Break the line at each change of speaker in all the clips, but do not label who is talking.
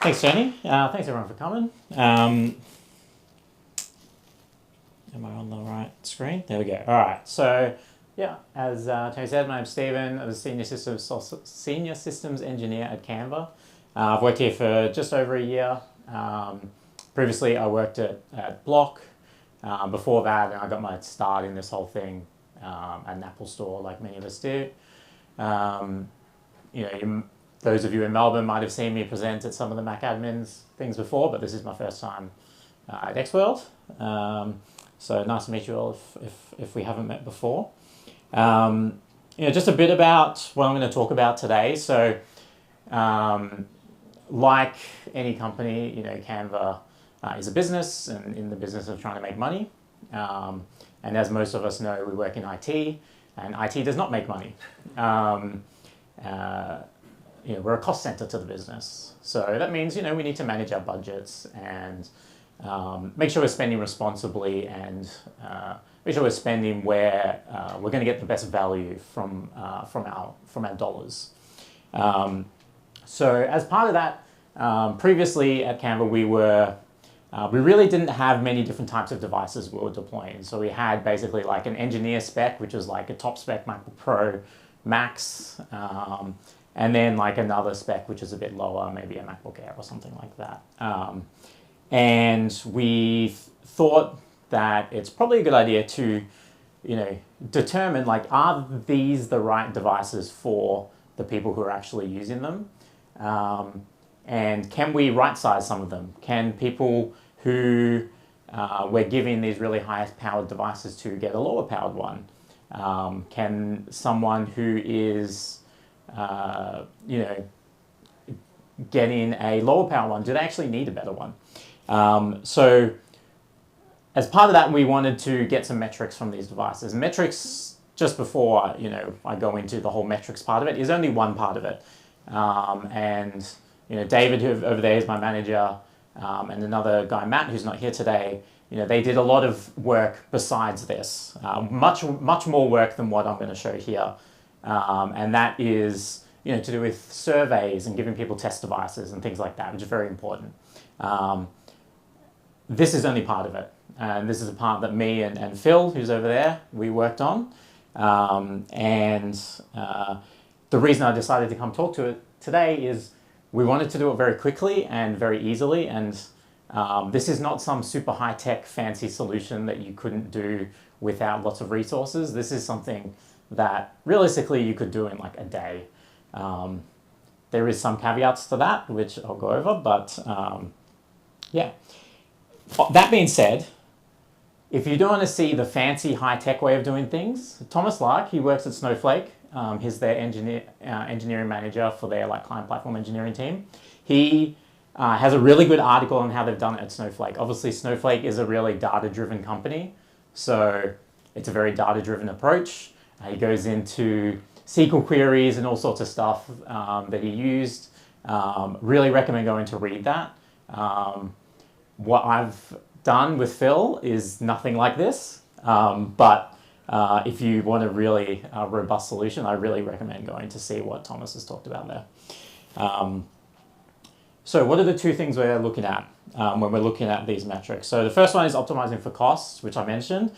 Thanks, Tony. Thanks everyone for coming. Am I on the right screen? There we go. All right. So, yeah, as Tony said, my name's Stephen. I'm a senior systems engineer at Canva. I've worked here for just over a year. Previously, I worked at Block. Before that, I got my start in this whole thing at an Apple store, like many of us do. Those of you in Melbourne might have seen me present at some of the Mac admins things before, but this is my first time at Xworld. So nice to meet you all if we haven't met before. Just a bit about what I'm going to talk about today. So, like any company, Canva is a business and in the business of trying to make money. And as most of us know, we work in IT, and IT does not make money. We're a cost center to the business. So that means, we need to manage our budgets and make sure we're spending responsibly and make sure we're spending where we're going to get the best value from our dollars. So as part of that, previously at Canva, we really didn't have many different types of devices we were deploying. So we had basically like an engineer spec, which was like a top spec MacBook Pro Max, and then like another spec, which is a bit lower, maybe a MacBook Air or something like that. And we thought that it's probably a good idea to, determine like, are these the right devices for the people who are actually using them? And can we right-size some of them? Can people who we're giving these really high-powered devices to get a lower-powered one? Can someone who is getting a lower power one, do they actually need a better one? So as part of that, we wanted to get some metrics from these devices. Metrics, just before I go into the whole metrics part of it, is only one part of it. David, who over there is my manager, and another guy, Matt, who's not here today, they did a lot of work besides this, much more work than what I'm going to show here. And that is, to do with surveys and giving people test devices and things like that, which is very important. This is only part of it. And this is a part that me and Phil, who's over there, we worked on. The reason I decided to come talk to it today is we wanted to do it very quickly and very easily. And this is not some super high-tech fancy solution that you couldn't do without lots of resources. This is something that realistically you could do in like a day. There is some caveats to that, which I'll go over, but yeah. That being said, if you don't want to see the fancy high-tech way of doing things, Thomas Lark, he works at Snowflake. He's their engineering manager for their client platform engineering team. He has a really good article on how they've done it at Snowflake. Obviously, Snowflake is a really data-driven company, so it's a very data-driven approach. He goes into SQL queries and all sorts of stuff that he used. Really recommend going to read that. What I've done with Phil is nothing like this, but if you want a really robust solution, I really recommend going to see what Thomas has talked about there. So what are the two things we're looking at when we're looking at these metrics? So the first one is optimizing for costs, which I mentioned.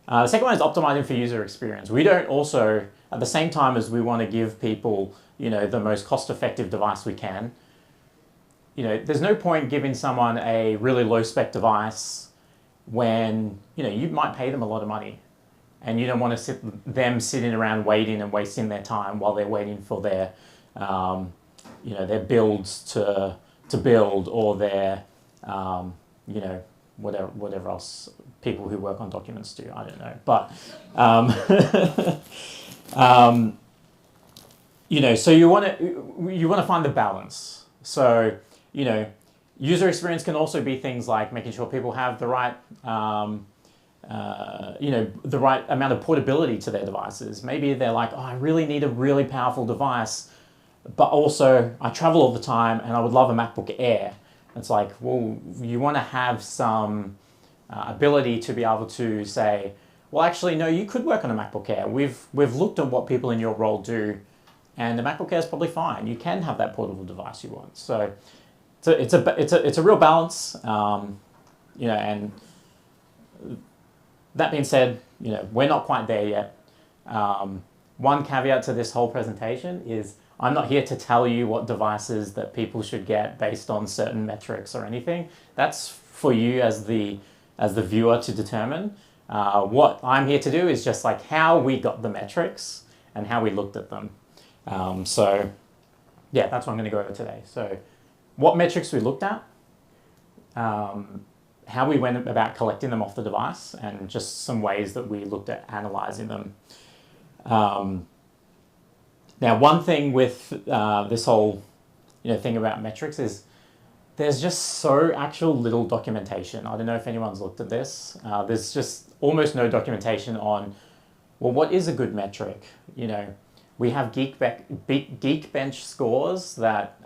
The second one is optimizing for user experience. We don't also, at the same time as we want to give people, the most cost-effective device we can, there's no point giving someone a really low-spec device when, you might pay them a lot of money and you don't want to them sitting around waiting and wasting their time while they're waiting for their, their builds to build or their, whatever else people who work on documents do. I don't know, but so you want to find the balance. So user experience can also be things like making sure people have the right the right amount of portability to their devices. Maybe they're like, oh, I really need a really powerful device, but also I travel all the time and I would love a MacBook Air. It's like, well, you want to have some ability to be able to say, well, actually, no, you could work on a MacBook Air. We've looked at what people in your role do, and the MacBook Air is probably fine. You can have that portable device you want. So it's a real balance, and that being said, we're not quite there yet. One caveat to this whole presentation is I'm not here to tell you what devices that people should get based on certain metrics or anything. That's for you as the viewer to determine. What I'm here to do is just like how we got the metrics and how we looked at them. So yeah, that's what I'm going to go over today. So what metrics we looked at, how we went about collecting them off the device, and just some ways that we looked at analyzing them. Now, one thing with this whole thing about metrics is there's just so actual little documentation. I don't know if anyone's looked at this. There's just almost no documentation on, well, what is a good metric? We have Geekbench scores that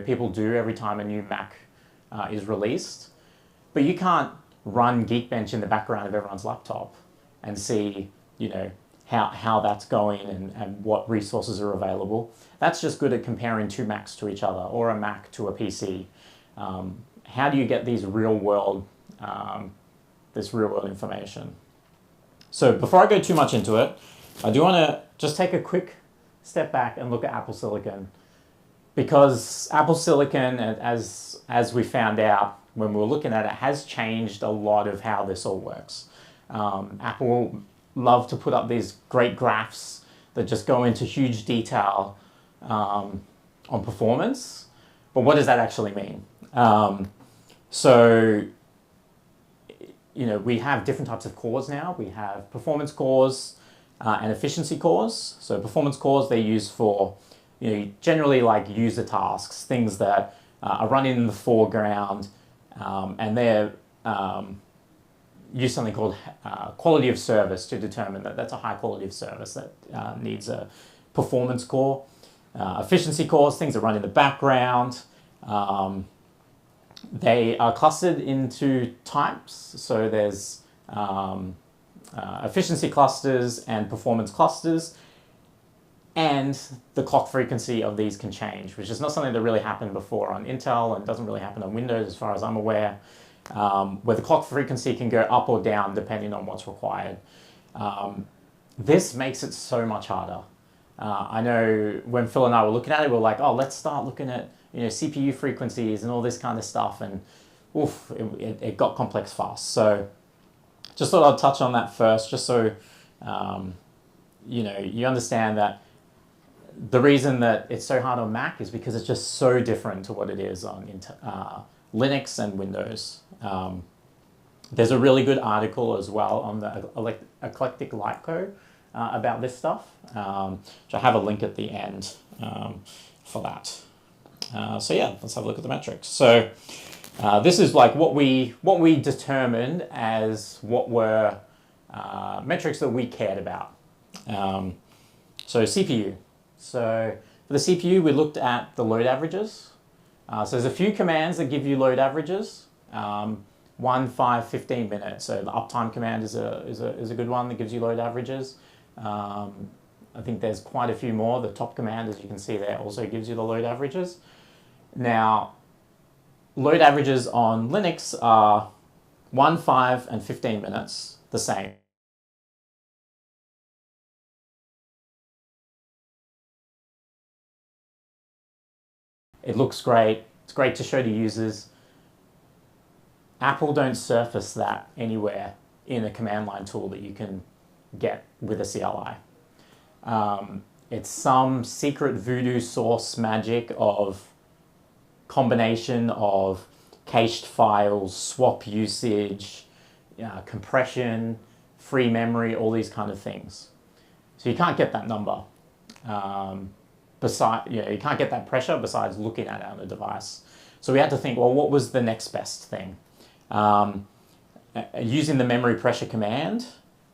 people do every time a new Mac is released, but you can't run Geekbench in the background of everyone's laptop and see how that's going and what resources are available. That's just good at comparing two Macs to each other or a Mac to a PC. How do you get these real world information? So before I go too much into it, I do want to just take a quick step back and look at Apple Silicon, because Apple Silicon, as we found out when we were looking at it, has changed a lot of how this all works. Apple love to put up these great graphs that just go into huge detail on performance, but what does that actually mean? We have different types of cores now. We have performance cores and efficiency cores. So performance cores, they use for generally like user tasks, things that are running in the foreground, and they're use something called quality of service to determine that that's a high quality of service that needs a performance core. Efficiency cores, things that run in the background. They are clustered into types. So there's efficiency clusters and performance clusters. And the clock frequency of these can change, which is not something that really happened before on Intel and doesn't really happen on Windows as far as I'm aware, where the clock frequency can go up or down depending on what's required. This makes it so much harder. I know when Phil and I were looking at it, we were like, oh, let's start looking at CPU frequencies and all this kind of stuff, and oof, it got complex fast. So just thought I'd touch on that first, just so you understand that the reason that it's so hard on Mac is because it's just so different to what it is on Linux and Windows. There's a really good article as well on the Eclectic Light Code about this stuff, which I have a link at the end for that. So yeah, let's have a look at the metrics. So this is like what we determined as what were metrics that we cared about. So CPU. So for the CPU, we looked at the load averages. So there's a few commands that give you load averages. 1, 5, 15 minutes. So the uptime command is a good one that gives you load averages. I think there's quite a few more. The top command, as you can see there, also gives you the load averages. Now, load averages on Linux are 1, 5, and 15 minutes, the same. It looks great. It's great to show to users. Apple don't surface that anywhere in a command line tool that you can get with a CLI. It's some secret voodoo sauce magic of combination of cached files, swap usage, compression, free memory, all these kind of things. So you can't get that number. You can't get that pressure besides looking at it on the device. So we had to think, well, what was the next best thing? Using the memory pressure command,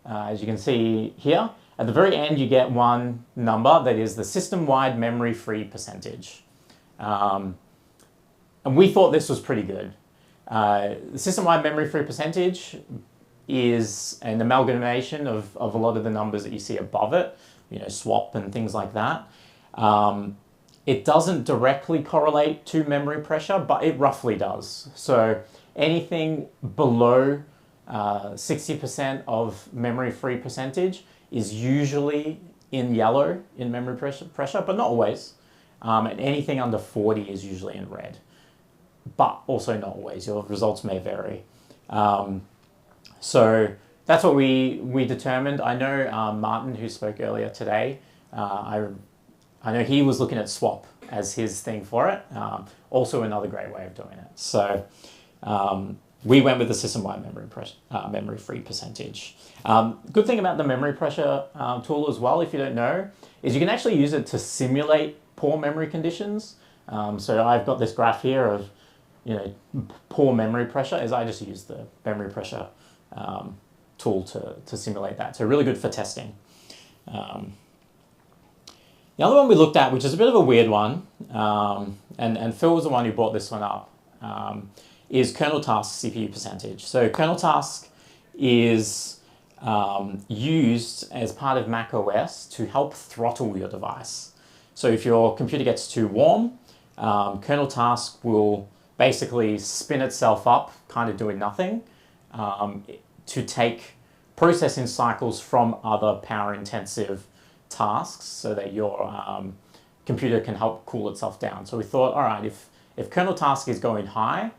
as you can see here, at the very end you get one number that is the system-wide memory-free percentage. And we thought this was pretty good. The system-wide memory-free percentage is an amalgamation of a lot of the numbers that you see above it, swap and things like that. It doesn't directly correlate to memory pressure, but it roughly does. So anything below 60% of memory-free percentage is usually in yellow in memory pressure, but not always. And anything under 40 is usually in red, but also not always. Your results may vary. So that's what we determined. I know Martin, who spoke earlier today, I know he was looking at swap as his thing for it. Also another great way of doing it. So we went with the system-wide memory-free percentage. Good thing about the memory pressure tool as well, if you don't know, is you can actually use it to simulate poor memory conditions. So I've got this graph here of, poor memory pressure, as I just use the memory pressure tool to simulate that. So really good for testing. The other one we looked at, which is a bit of a weird one, and Phil was the one who brought this one up, is kernel task CPU percentage. So kernel task is used as part of macOS to help throttle your device. So if your computer gets too warm, kernel task will basically spin itself up, kind of doing nothing, to take processing cycles from other power-intensive tasks so that your computer can help cool itself down. So we thought, all right, if kernel task is going high,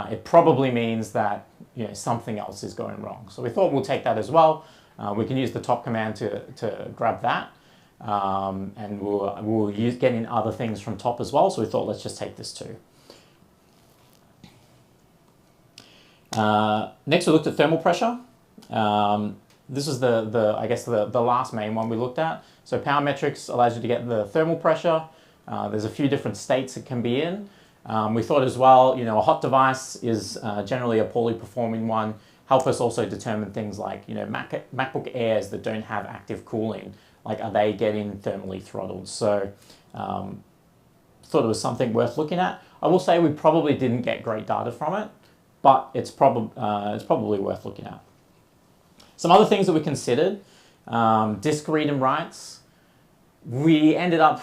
it probably means that something else is going wrong. So we thought we'll take that as well. We can use the top command to grab that, and we'll get in other things from top as well. So we thought, let's just take this too. Next, we looked at thermal pressure. This is I guess the last main one we looked at. So power metrics allows you to get the thermal pressure. There's a few different states it can be in. We thought as well, a hot device is generally a poorly performing one. Help us also determine things like, MacBook Airs that don't have active cooling, like are they getting thermally throttled? So thought it was something worth looking at. I will say we probably didn't get great data from it, but it's probably worth looking at. Some other things that we considered, disk read and writes. We ended up,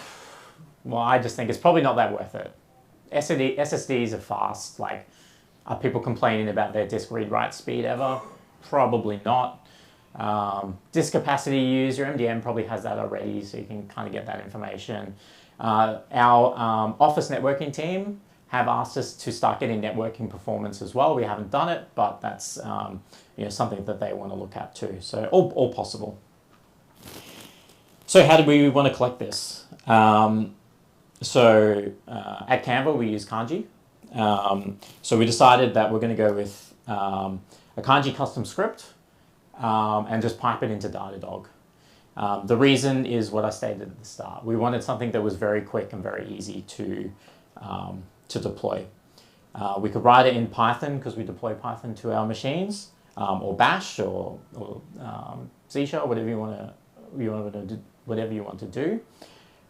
I just think it's probably not that worth it. SSDs are fast. Like, are people complaining about their disk read write speed ever? Probably not. Disk capacity used, your MDM probably has that already, so you can kind of get that information. Our office networking team have asked us to start getting networking performance as well. We haven't done it, but that's something that they want to look at too. So all possible. So how did we want to collect this? At Canva we use Kanji. So we decided that we're going to go with a Kanji custom script and just pipe it into Datadog. The reason is what I stated at the start. We wanted something that was very quick and very easy to deploy. We could write it in Python because we deploy Python to our machines, or Bash or C#, whatever you want to do.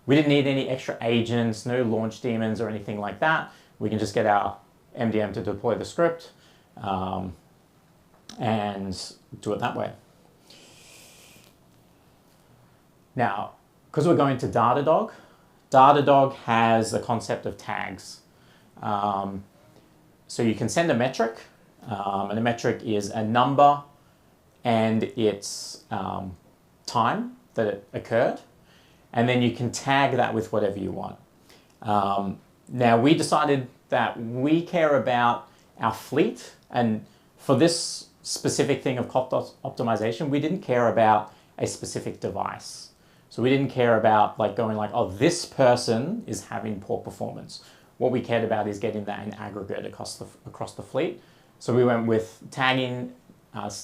We didn't need any extra agents, no launch daemons or anything like that. We can just get our MDM to deploy the script and do it that way. Now, because we're going to Datadog, Datadog has a concept of tags. So you can send a metric, and a metric is a number and its time that it occurred, and then you can tag that with whatever you want. Now we decided that we care about our fleet, and for this specific thing of cost optimization, we didn't care about a specific device. So we didn't care about going oh, this person is having poor performance. What we cared about is getting that in aggregate across the fleet. So we went with tagging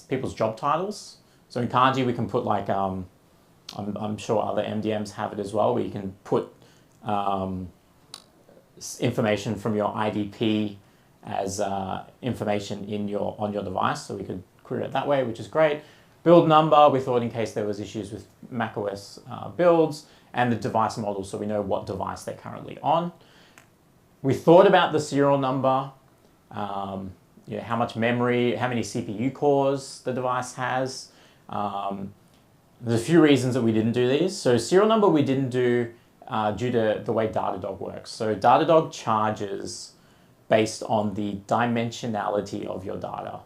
people's job titles. So in Kanji we can put I'm sure other MDMs have it as well, where you can put information from your IDP as information on your device. So we could query it that way, which is great. Build number, we thought in case there was issues with macOS builds, and the device model, so we know what device they're currently on. We thought about the serial number, how much memory, how many CPU cores the device has. There's a few reasons that we didn't do these. So serial number we didn't do due to the way Datadog works. So Datadog charges based on the dimensionality of your data,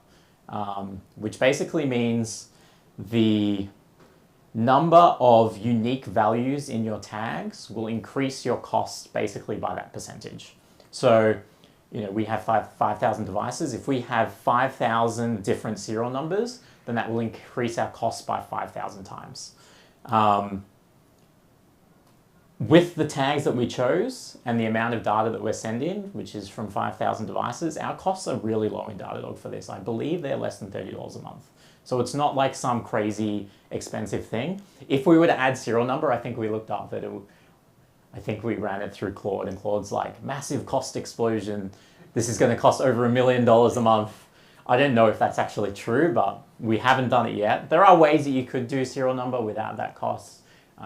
which basically means the number of unique values in your tags will increase your costs basically by that percentage. So, we have 5,000 devices. If we have 5,000 different serial numbers, then that will increase our costs by 5,000 times. With the tags that we chose and the amount of data that we're sending, which is from 5,000 devices, our costs are really low in Datadog for this. I believe they're less than $30 a month. So it's not like some crazy expensive thing. If we were to add serial number, I think we looked up that I think we ran it through Claude, and Claude's like, massive cost explosion. This is going to cost over $1 million a month. I don't know if that's actually true, but we haven't done it yet. There are ways that you could do serial number without that cost.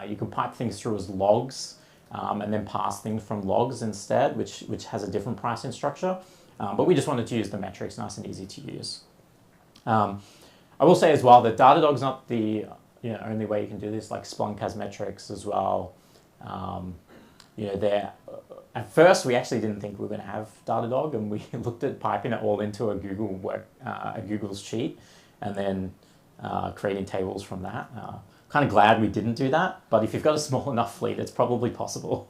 You could pipe things through as logs and then pass things from logs instead, which has a different pricing structure. But we just wanted to use the metrics, nice and easy to use. I will say as well that Datadog's not the only way you can do this. Like Splunk has metrics as well. At first we actually didn't think we were going to have Datadog, and we looked at piping it all into a Google's sheet, and then creating tables from that. Kind of glad we didn't do that, but if you've got a small enough fleet, it's probably possible.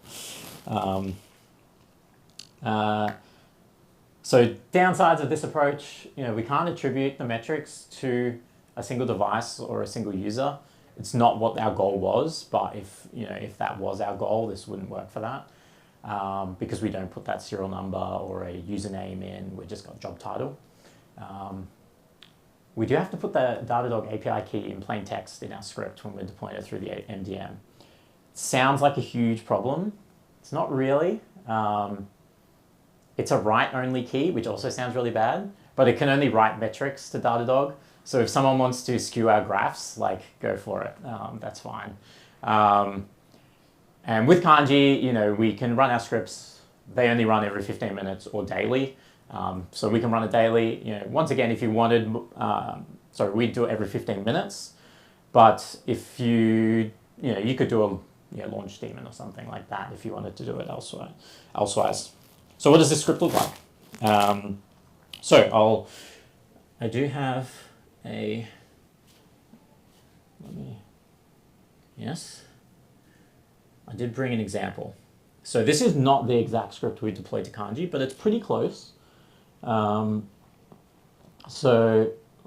So downsides of this approach, we can't attribute the metrics to a single device or a single user. It's not what our goal was, but if that was our goal, this wouldn't work for that because we don't put that serial number or a username in. We just got job title. We do have to put the Datadog API key in plain text in our script when we're deploying it through the MDM. It sounds like a huge problem. It's not really. It's a write-only key, which also sounds really bad, but it can only write metrics to Datadog. So if someone wants to skew our graphs, go for it. That's fine. And with Kanji, we can run our scripts. They only run every 15 minutes or daily. So we can run it daily. Once again, if you wanted, we'd do it every 15 minutes. But if you could do a launch daemon or something like that if you wanted to do it elsewise. So what does this script look like? I do have yes, I did bring an example. So this is not the exact script we deployed to Kanji, but it's pretty close. So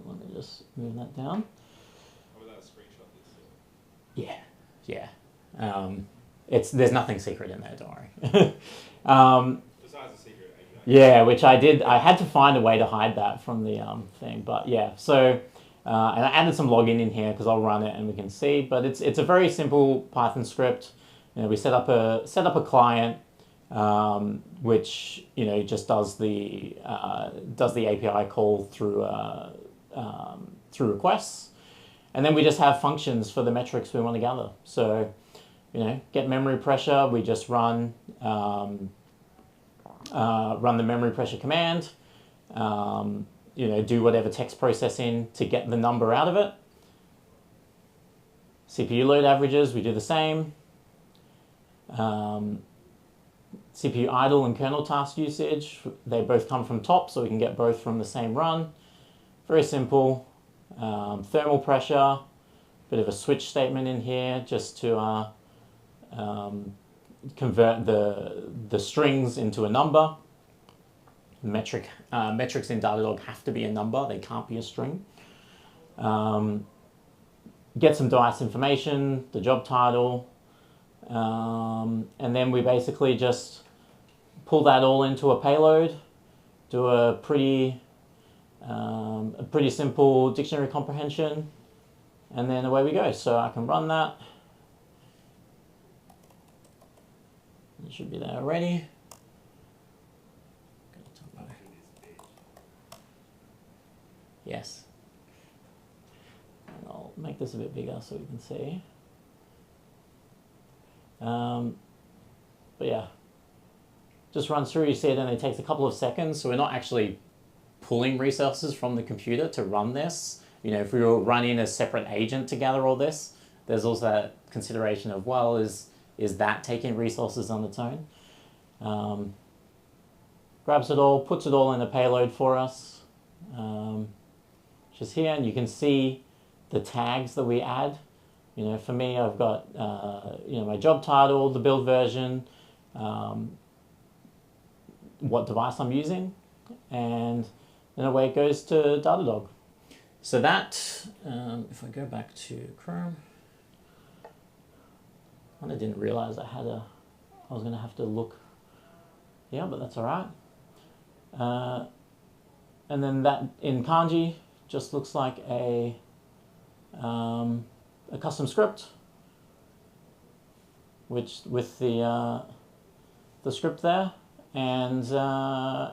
let me just move that down.
How about that screenshot this?
Yeah. There's nothing secret in there, don't worry.
Besides the secret API.
Yeah, which I did. I had to find a way to hide that from the thing, but yeah. So and I added some login in here because I'll run it and we can see. But it's a very simple Python script. We set up a client. Which just does the API call through requests, and then we just have functions for the metrics we want to gather. So, get memory pressure. We just run the memory pressure command. Do whatever text processing to get the number out of it. CPU load averages. We do the same. CPU idle and kernel task usage, they both come from top, so we can get both from the same run. Very simple. Thermal pressure, bit of a switch statement in here just to convert the strings into a number. Metrics in Datadog have to be a number, they can't be a string. Get some device information, the job title, and then we basically just pull that all into a payload, do a pretty simple dictionary comprehension, and then away we go. So I can run that. It should be there already. Yes. And I'll make this a bit bigger so we can see. But yeah, just runs through, you see it, and it takes a couple of seconds. So we're not actually pulling resources from the computer to run this. If we were running a separate agent to gather all this, there's also that consideration of, well, is is that taking resources on its own. Grabs it all, puts it all in a payload for us, which is here, and you can see the tags that we add. You know, for me, I've got you know, my job title, the build version, what device I'm using, and then away it goes to Datadog. So that, if I go back to Chrome, I didn't realize I was going to have to look. Yeah, but that's all right. And then that in kanji just looks like a custom script, which with the script there, and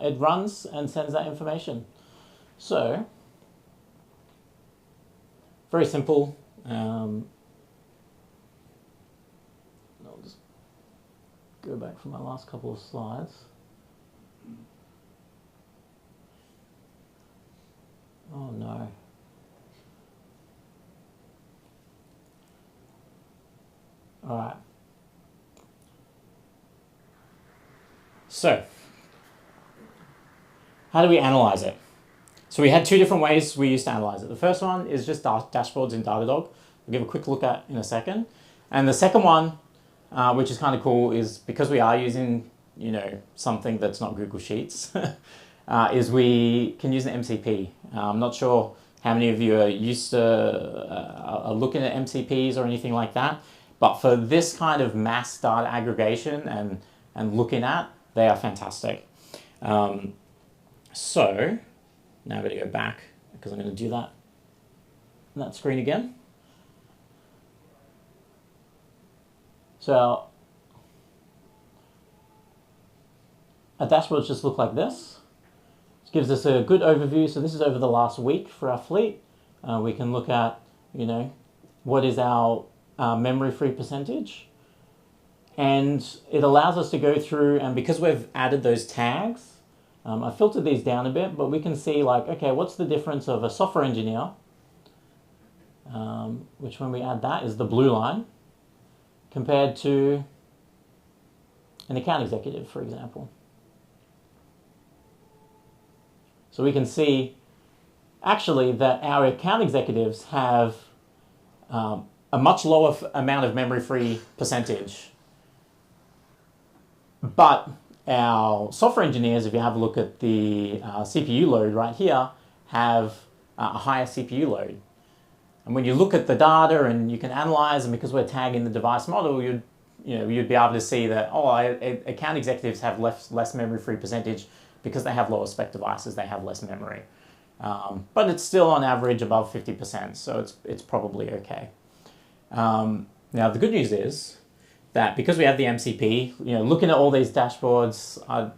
it runs and sends that information. So very simple. I'll just go back from my last couple of slides. Oh no. All right. So, how do we analyze it? So we had two different ways we used to analyze it. The first one is just dashboards in Datadog. We'll give a quick look at in a second. And the second one, which is kind of cool, is because we are using, you know, something that's not Google Sheets, is we can use an MCP. I'm not sure how many of you are used to are looking at MCPs or anything like that, but for this kind of mass data aggregation and looking at, they are fantastic. So now I'm going to go back because I'm going to do that on that screen again. So our dashboards just look like this. It gives us a good overview. So this is over the last week for our fleet. We can look at, you know, what is our memory-free percentage. And it allows us to go through, and because we've added those tags, I filtered these down a bit, but we can see like, okay, what's the difference of a software engineer, which when we add that is the blue line, compared to an account executive, for example. So we can see actually that our account executives have a much lower amount of memory-free percentage. But our software engineers, if you have a look at the CPU load right here, have a higher CPU load. And when you look at the data and you can analyze, and because we're tagging the device model, you'd be able to see that, account executives have less memory-free percentage because they have lower spec devices, they have less memory. But it's still on average above 50%, so it's probably okay. Now the good news is that because we have the MCP, looking at all these dashboards, I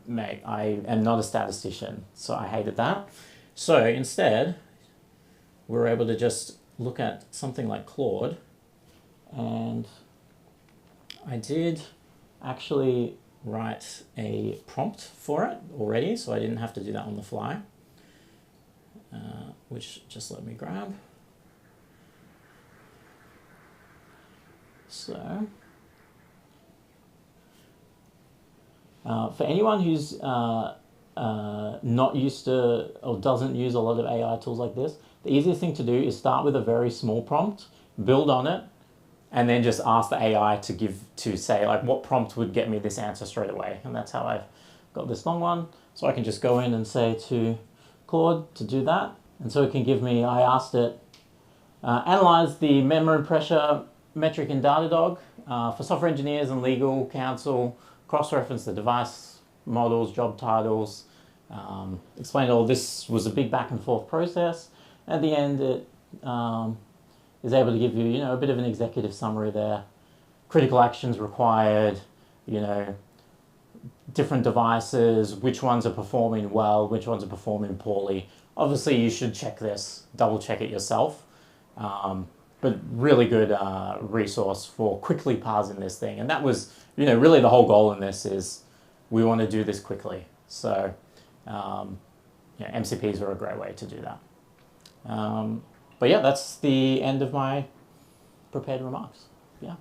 am not a statistician, so I hated that. So instead, we're able to just look at something like Claude, and I did actually write a prompt for it already, so I didn't have to do that on the fly, which just let me grab. So, for anyone who's not used to or doesn't use a lot of AI tools like this, the easiest thing to do is start with a very small prompt, build on it, and then just ask the AI to say like what prompt would get me this answer straight away. And that's how I've got this long one. So I can just go in and say to Claude to do that. And so it can give me, I asked it, analyze the memory pressure metric in Datadog for software engineers and legal counsel, cross-reference the device models, job titles, explained all this was a big back and forth process. At the end, it is able to give you, a bit of an executive summary there. Critical actions required, different devices, which ones are performing well, which ones are performing poorly. Obviously, you should check this, double check it yourself. But really good resource for quickly parsing this thing. And that was, really the whole goal in this is we want to do this quickly. So, MCPs are a great way to do that. But yeah, that's the end of my prepared remarks. Yeah.